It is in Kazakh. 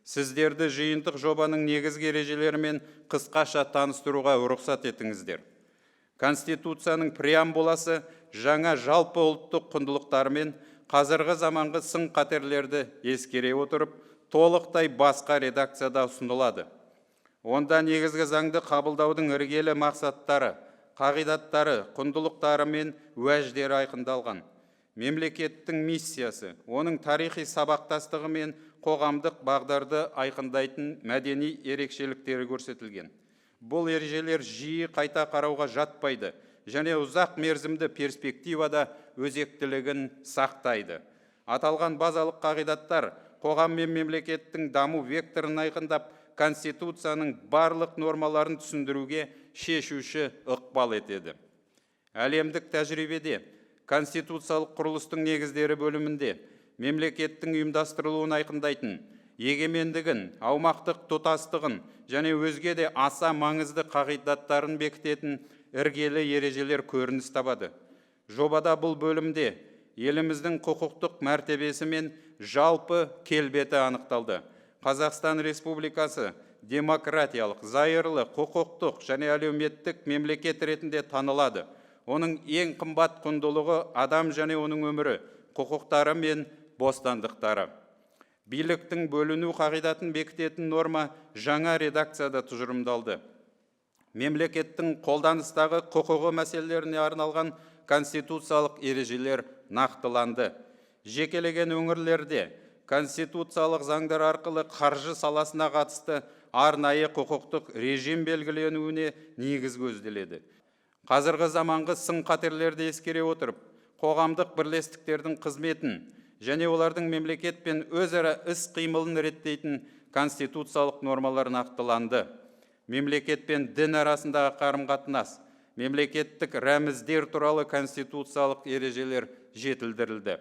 Сіздерді жиынтық жобаның негізгі ережелерімен қысқаша таныстыруға рұқсат етіңіздер. Конституцияның преамбуласы жаңа жалпы ұлттық құндылықтармен қазіргі заманғы сын қатерлерді ескере отырып, толықтай басқа редакцияда ұсынылады. Онда негізгі заңды қабылдаудың іргелі мақсаттары, қағидаттары, құндылықтары мен уәждері айқындалған. Мемлекеттің миссиясы, оның тарихи сабақтастығы мен қоғамдық бағдарды айқындайтын мәдени ерекшеліктері көрсетілген. Бұл ережелер жиі қайта қарауға жатпайды және ұзақ мерзімді перспективада өзектілігін сақтайды. Аталған базалық қағидаттар қоғам мен мемлекеттің даму векторын айқындап, Конституцияның барлық нормаларын түсіндіруге шешуші ықпал етеді. Әлемдік тәжірибеде конституциялық құрылыстың негіздері бөлімінде мемлекеттің ұйымдастырылуын айқындайтын, егемендігін, аумақтық тұтастығын және өзге де аса маңызды қағидаттарын бекітетін іргелі ережелер көрініс табады. Жобада бұл бөлімде еліміздің құқықтық мәртебесі мен жалпы келбеті анықталды. Қазақстан Республикасы демократиялық, зайырлы, құқықтық және әлеуметтік мемлекет ретінде танылады. Оның ең қымбат құндылығы адам және оның өмірі, құқықтары мен бостандықтары. Биліктің бөліну қағидатын бекітетін норма жаңа редакцияда тұжырымдалды. Мемлекеттің қолданыстағы құқығы мәселелеріне арналған конституциялық ережелер нақтыланды. Жекелеген өңірлерде конституциялық заңдар арқылы қаржы саласына қатысты арнайы құқықтық режим белгіленуіне негіз көзделеді. Қазіргі заманғы сын қатерлерді ескере отырып, қоғамдық бірлестіктердің қызметін және олардың мемлекетпен өзара іс-қимылын реттейтін конституциялық нормалар нақтыланды. Мемлекет пен дін арасындағы қарым-қатынас, мемлекеттік рәміздер туралы конституциялық ережелер жетілдірілді.